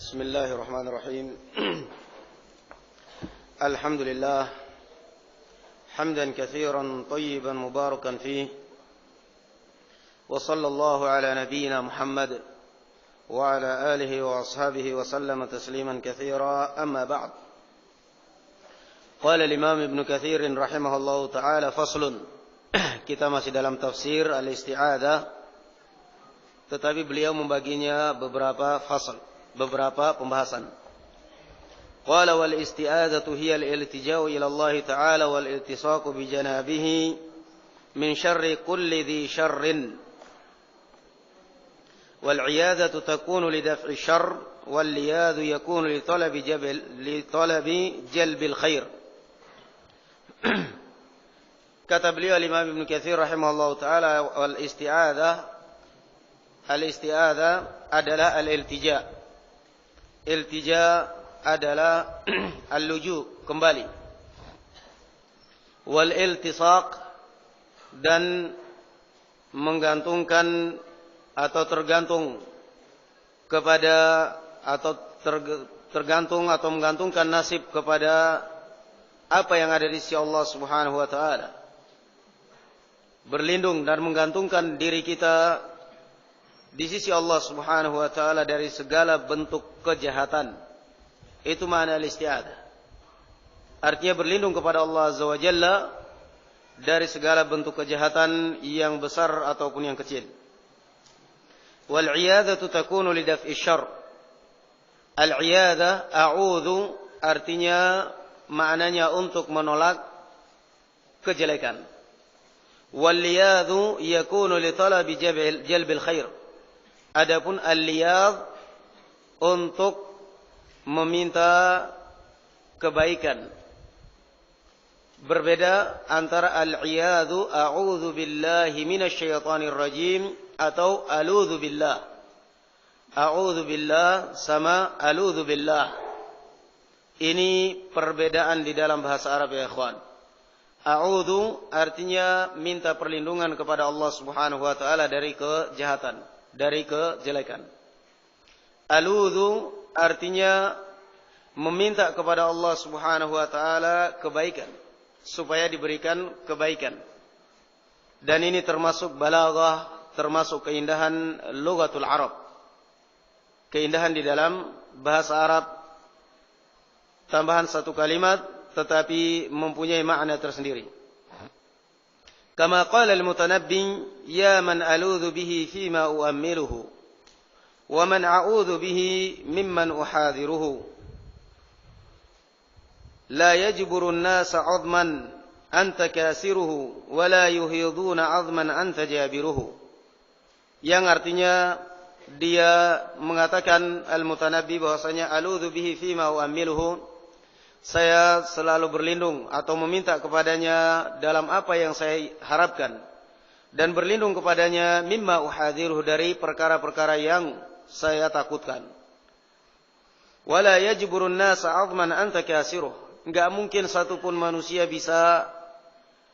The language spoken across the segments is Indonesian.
بسم الله الرحمن الرحيم الحمد لله حمدا كثيرا طيبا مباركا فيه وصلى الله على نبينا محمد وعلى آله وأصحابه وسلم تسليما كثيرا أما بعد قال الإمام ابن كثير رحمه الله تعالى فصل kita masih dalam tafsir al-isti'adzah tetapi beliau membaginya beberapa fasal, beberapa pembahasan. Qala wal isti'adzatu hiya al-iltija'u ila Allah ta'ala wal iltisaqu bi janabihi min syarri kulli dhi syarrin. Wal 'iyadatu takunu li daf'i syarr wal liyadu yakunu li talabi jalbil khair. Kata beliau Imam Ibnu Katsir rahimahullahu taala wal isti'adzah al-isti'adzah adalah al-iltija. Iltija adalah al-luju, kembali. Wal iltisaq dan menggantungkan atau tergantung kepada atau tergantung atau menggantungkan nasib kepada apa yang ada di sisi Allah Subhanahu wa taala. Berlindung dan menggantungkan diri kita di sisi Allah Subhanahu wa taala dari segala bentuk kejahatan. Itu makna al-isti'adzah. Artinya berlindung kepada Allah Azza wa Jalla dari segala bentuk kejahatan yang besar ataupun yang kecil. Wal 'iyadatu takunu li daf'i syarr. Al-'iyadah a'udzu artinya maknanya untuk menolak kejelekan. Wal liyadhu yakunu li talabi jalbil khair. Adapun al-liyadh untuk meminta kebaikan. Berbeda antara al-'iyadhu a'udzu billahi minasyaitonir rajim atau a'udzu billah. A'udzu billah sama a'udzu billah. Ini perbedaan di dalam bahasa Arab ya ikhwan. A'udzu artinya minta perlindungan kepada Allah Subhanahu wa taala dari kejahatan, dari kejelekan. Aludzu artinya meminta kepada Allah Subhanahu wa taala kebaikan, supaya diberikan kebaikan. Dan ini termasuk balaghah, termasuk keindahan lughatul Arab. Keindahan di dalam bahasa Arab. Tambahan satu kalimat tetapi mempunyai makna tersendiri. Kama qala al-mutanabbi ya man aludhu bihi fima uammiluhu wa man a'udhu bihi mimman uhadhiruhu la yajburu an-nasa 'azman anta kasiruhu wa la yuhiduna 'azman anta jabiruhu. Yang artinya dia mengatakan al-mutanabbi bahwasanya aludhu bihi fima uammiluhu, saya selalu berlindung atau meminta kepadanya dalam apa yang saya harapkan, dan berlindung kepadanya mimma uhadhiruhu dari perkara-perkara yang saya takutkan. Wala yajburun nasa 'azman anta kasiruh. Enggak mungkin satupun manusia bisa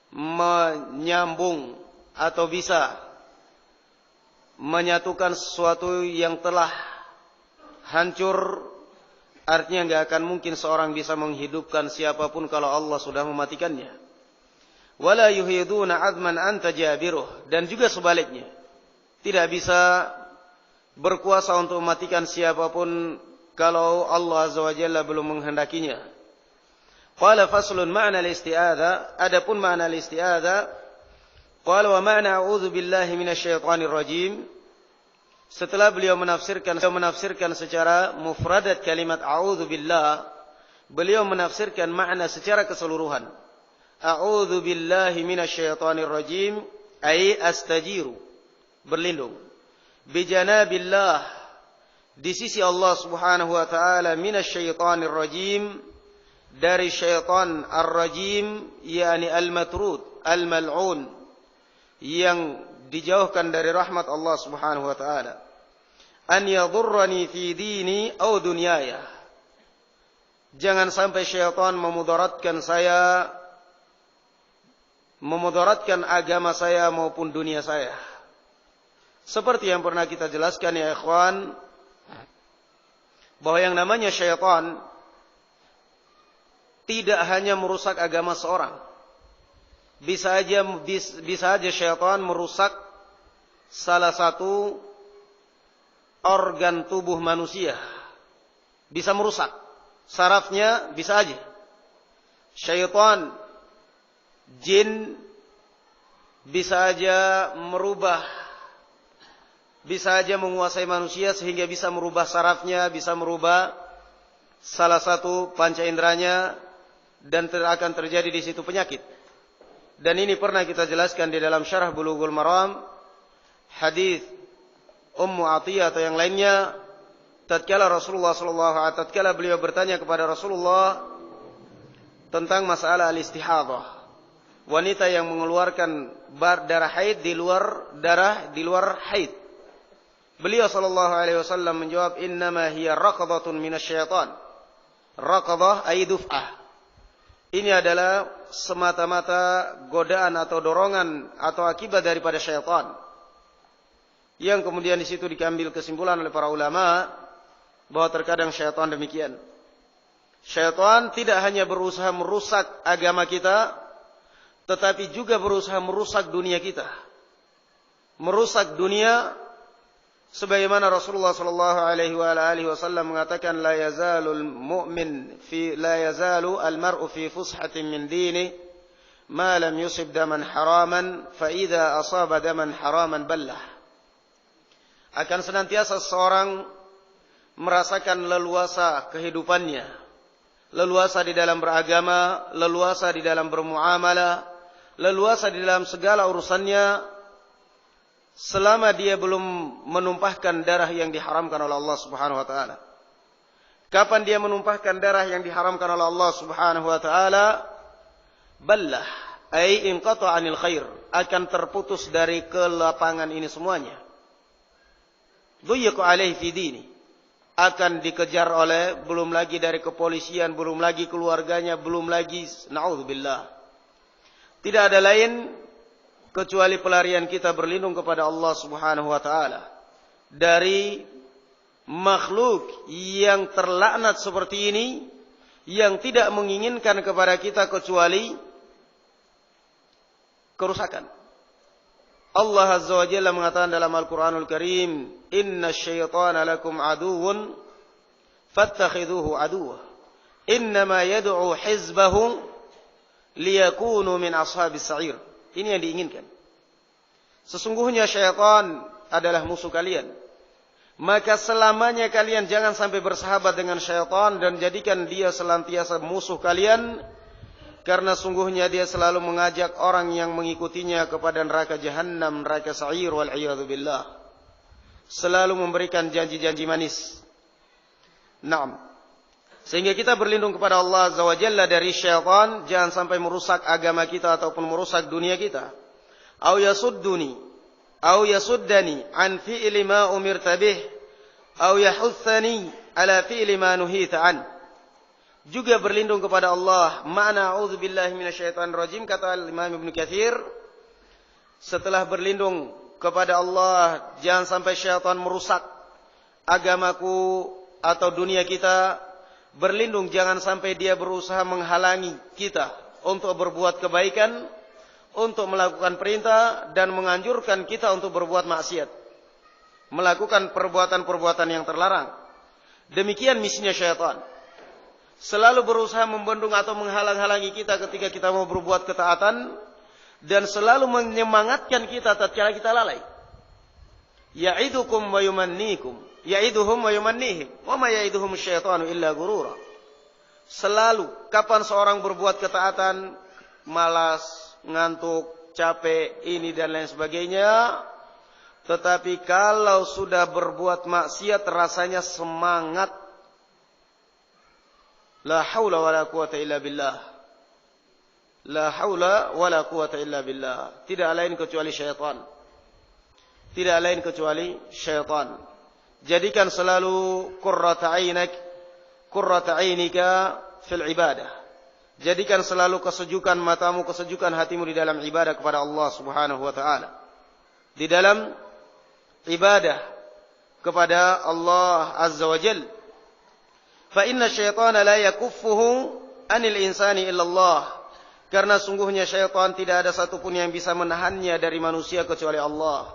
menyambung atau bisa menyatukan sesuatu yang telah hancur. Artinya enggak akan mungkin seorang bisa menghidupkan siapapun kalau Allah sudah mematikannya. Wala yuhiduna 'azman anta jabiruh, dan juga sebaliknya. Tidak bisa berkuasa untuk mematikan siapapun kalau Allah Azza wa Jalla belum menghendakinya. Qala faslun ma'na al-isti'adzah. Adapun makna al-isti'adzah, qala wa ma'na a'udzu billahi minasyaitonir rajim. Setelah beliau menafsirkan secara mufradat kalimat a'udzu billah, beliau menafsirkan makna secara keseluruhan. A'udzu billahi minasyaitonir rajim ay astajiru, berlindung. Bi janabillah, di sisi Allah Subhanahu wa taala, minasyaitonir rajim, dari syaitan ar-rajim, yakni al-matrud, al-mal'un, yang dijauhkan dari rahmat Allah Subhanahu wa taala. An yadurrani fi dini aw dunyaya. Jangan sampai syaitan memudaratkan saya, memudaratkan agama saya maupun dunia saya. Seperti yang pernah kita jelaskan ya ikhwan, bahwa yang namanya syaitan tidak hanya merusak agama seorang. Bisa aja syaitan merusak salah satu organ tubuh manusia. Bisa merusak sarafnya, bisa aja. Syaitan, jin bisa aja merubah, bisa aja menguasai manusia sehingga bisa merubah sarafnya, bisa merubah salah satu panca inderanya, dan akan terjadi di situ penyakit. Dan ini pernah kita jelaskan di dalam syarah Bulughul Maram, hadis Ummu Atiyah atau yang lainnya, tatkala beliau bertanya kepada Rasulullah tentang masalah al-istihadah, wanita yang mengeluarkan darah haid di luar haid. Beliau sallallahu alaihi wasallam menjawab, innama hiya raqadatun minasyaitan. Raqadah ay duf'ah. Ini adalah semata-mata godaan atau dorongan atau akibat daripada syaitan. Yang kemudian di situ diambil kesimpulan oleh para ulama bahwa terkadang syaitan demikian. Syaitan tidak hanya berusaha merusak agama kita, tetapi juga berusaha merusak dunia kita. Merusak dunia sebagaimana Rasulullah sallallahu alaihi wasallam mengatakan, la yazalu al-mar'u fi fushatin min dini ma lam yusib daman haraman fa idza asaba daman haraman ballah. Akan senantiasa seorang merasakan leluasa kehidupannya, leluasa di dalam beragama, leluasa di dalam bermuamalah, leluasa di dalam segala urusannya, selama dia belum menumpahkan darah yang diharamkan oleh Allah Subhanahu wa taala. Kapan dia menumpahkan darah yang diharamkan oleh Allah Subhanahu wa taala? Ballah, ay inqata 'anil khair, akan terputus dari kelapangan ini semuanya. Dhuyiqa 'alaihi fi dini, akan dikejar oleh, belum lagi dari kepolisian, belum lagi keluarganya, belum lagi naudzubillah. Tidak ada lain kecuali pelarian kita berlindung kepada Allah Subhanahu wa taala dari makhluk yang terlaknat seperti ini, yang tidak menginginkan kepada kita kecuali kerusakan. Allah Azza wa Jalla mengatakan dalam Al-Qur'anul Karim, "Innasyaitana lakum aduwwun fattakhidhuhu aduwwa. Innama yad'u hizbahu liyakunu min ashabis sa'ir." Ini yang diinginkan. Sesungguhnya syaitan adalah musuh kalian. Maka selamanya kalian jangan sampai bersahabat dengan syaitan dan jadikan dia senantiasa musuh kalian, karena sungguhnya dia selalu mengajak orang yang mengikutinya kepada neraka jahannam, neraka sa'ir wal iyadzu billah. Selalu memberikan janji-janji manis. Naam. Sehingga kita berlindung kepada Allah Azza wa Jalla dari syaitan, jangan sampai merusak agama kita ataupun merusak dunia kita. Au yasuddani an fi'li ma umirta bih, au yahuthani ala fi'li ma nuhita an. Juga berlindung kepada Allah. Ma'na a'udzubillahi minasyaitonir rajim, kata Imam Ibnu Katsir, setelah berlindung kepada Allah, jangan sampai syaitan merusak agamaku atau dunia kita. Berlindung jangan sampai dia berusaha menghalangi kita untuk berbuat kebaikan, untuk melakukan perintah, dan menganjurkan kita untuk berbuat maksiat, melakukan perbuatan-perbuatan yang terlarang. Demikian misinya syaitan. Selalu berusaha membendung atau menghalang-halangi kita ketika kita mau berbuat ketaatan, dan selalu menyemangatkan kita tatkala kita lalai. Ya'idukum wa yumannikum, ya'iduhum wa yumannihim, wa ma ya'iduhum syaitanu illa gurura. Selalu kapan seorang berbuat ketaatan, malas, ngantuk, capek, ini dan lain sebagainya. Tetapi kalau sudah berbuat maksiat rasanya semangat. La haula wala quwata illa billah. La haula wala quwata illa billah. Tidak lain kecuali syaitan. Tidak lain kecuali syaitan. Jadikan selalu qurrata ainika fil ibadah. Jadikan selalu kesejukan matamu, kesejukan hatimu di dalam ibadah kepada Allah Subhanahu wa taala. Di dalam ibadah kepada Allah Azza wa Jalla. Fa inna syaitana la yakuffuhu anil insani illallah. Karena sungguhnya syaitan tidak ada satupun yang bisa menahannya dari manusia kecuali Allah.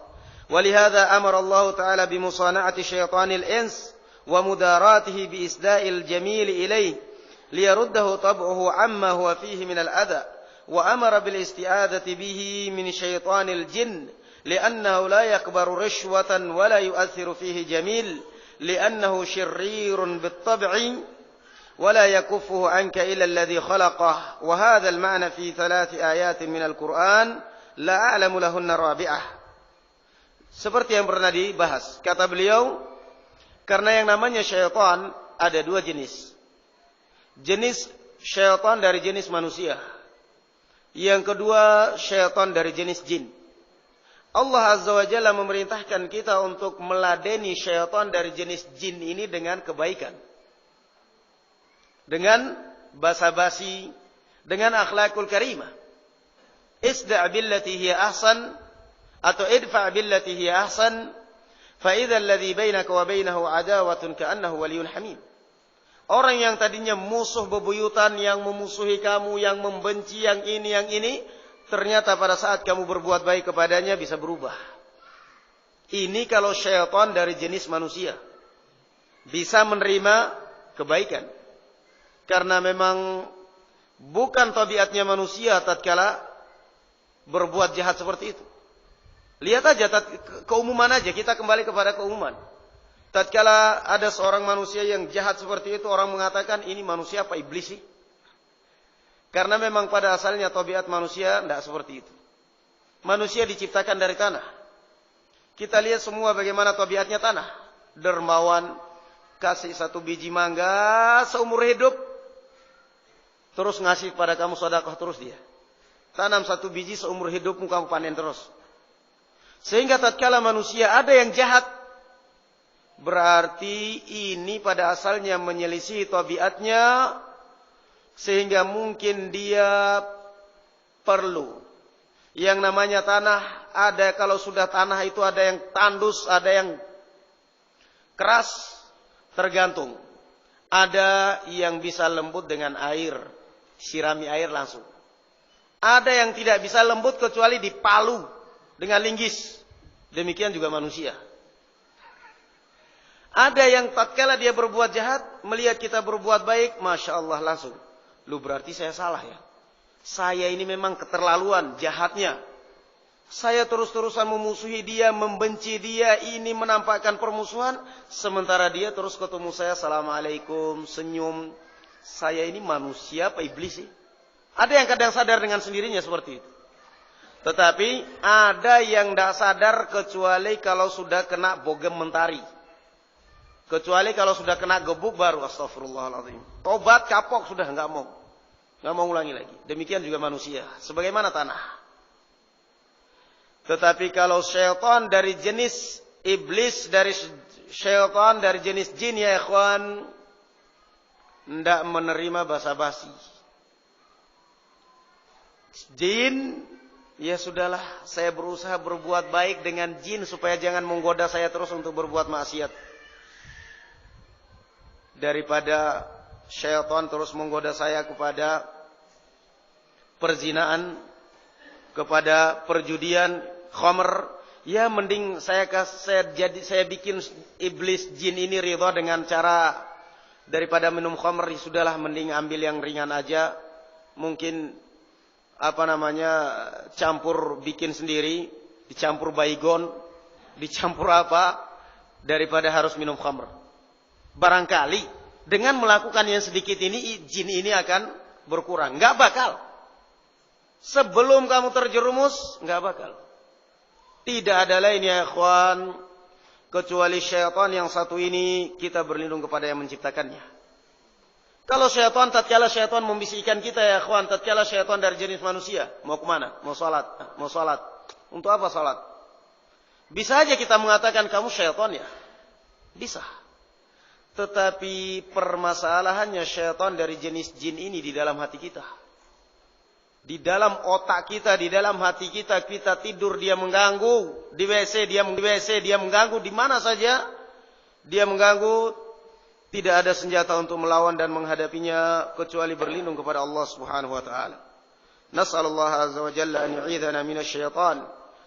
Walihada amara Allah Ta'ala bimusana'ati syaitanil ins wa mudaratihi biisda'il jamil ilaih liyaruddahu tab'uhu amma huwa fihi minal adha wa amara bil isti'adati bihi min syaitanil jinn li'annahu la yakbaru rishwatan wa la yu'athiru fihi jamil li'annahu syirrirun bit-tab'i ولا يكفه عنك إلا الذي خلقه وهذا المعنى في 3 آيات من القرآن لا أعلم لهن رابعة. Seperti yang pernah dibahas, kata beliau, karena yang namanya syaitan ada 2 jenis. Jenis syaitan dari jenis manusia. Yang kedua syaitan dari jenis jin. Allah Azza wa Jalla memerintahkan kita untuk meladeni syaitan dari jenis jin ini dengan kebaikan. Dengan basa-basi, dengan akhlakul karimah. Isda' billati hiya ahsan atau idfa' billati hiya ahsan fa idza alladhi bainaka wa bainahu adawatun ka'annahu waliyyun hamim. Orang yang tadinya musuh bebuyutan, yang memusuhi kamu, yang membenci yang ini, ternyata pada saat kamu berbuat baik kepadanya bisa berubah. Ini kalau syaitan dari jenis manusia bisa menerima kebaikan. Karena memang bukan tabiatnya manusia tatkala berbuat jahat seperti itu. Lihat aja keumuman aja, kita kembali kepada keumuman. Tatkala ada seorang manusia yang jahat seperti itu, orang mengatakan ini manusia apa iblis sih? Karena memang pada asalnya tabiat manusia tidak seperti itu. Manusia diciptakan dari tanah. Kita lihat semua bagaimana tabiatnya tanah. Dermawan, kasih 1 biji mangga seumur hidup. Terus ngasih pada kamu sedekah terus dia. Tanam 1 biji seumur hidupmu kamu panen terus. Sehingga tatkala manusia ada yang jahat, berarti ini pada asalnya menyelisih tabiatnya, sehingga mungkin dia perlu. Yang namanya tanah, ada kalau sudah tanah itu ada yang tandus, ada yang keras, tergantung. Ada yang bisa lembut dengan air, sirami air langsung. Ada yang tidak bisa lembut kecuali dipalu dengan linggis. Demikian juga manusia. Ada yang tatkala dia berbuat jahat, melihat kita berbuat baik, Masya Allah langsung. Lu berarti saya salah ya. Saya ini memang keterlaluan jahatnya. Saya terus-terusan memusuhi dia, membenci dia, ini menampakkan permusuhan. Sementara dia terus ketemu saya, Assalamualaikum, senyum. Saya ini manusia apa iblis sih? Ada yang kadang sadar dengan sendirinya seperti itu. Tetapi ada yang tidak sadar kecuali kalau sudah kena bogem mentari. Kecuali kalau sudah kena gebuk baru astagfirullahaladzim. Tobat kapok sudah nggak mau ulangi lagi. Demikian juga manusia, sebagaimana tanah. Tetapi kalau syaitan dari jenis iblis, dari syaitan dari jenis jin ya ikhwan, tidak menerima basa-basi. Jin, ya sudahlah, saya berusaha berbuat baik dengan jin supaya jangan menggoda saya terus untuk berbuat maksiat. Daripada syaitan terus menggoda saya kepada perzinaan, kepada perjudian, khamr, ya mending saya bikin iblis jin ini ridha dengan cara daripada minum khamr, sudahlah mending ambil yang ringan aja. Mungkin campur bikin sendiri, dicampur baygon, dicampur apa, daripada harus minum khamr. Barangkali dengan melakukan yang sedikit ini, jin ini akan berkurang. Nggak bakal. Sebelum kamu terjerumus, nggak bakal. Tidak ada lain ya ikhwan, kecuali syaitan yang satu ini, kita berlindung kepada yang menciptakannya. Kalau syaitan, tatkala syaitan membisikkan kita ya ikhwan, tatkala syaitan dari jenis manusia, mau kemana? Mau sholat. Mau sholat. Untuk apa sholat? Bisa aja kita mengatakan kamu syaitan ya. Bisa. Tetapi permasalahannya syaitan dari jenis jin ini di dalam hati kita. Di dalam otak kita, di dalam hati kita, kita tidur dia mengganggu, di WC dia mengganggu, di mana saja dia mengganggu. Tidak ada senjata untuk melawan dan menghadapinya kecuali berlindung kepada Allah Subhanahu wa taala. Nas'alullah azza wa jalla an yu'idhana minasyaitan,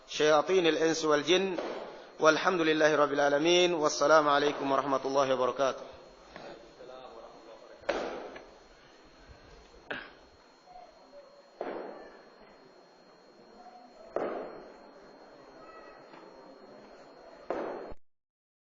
syayatinil insi wal jin. Walhamdulillahi rabbil alamin. Wassalamu alaikum warahmatullahi wabarakatuh.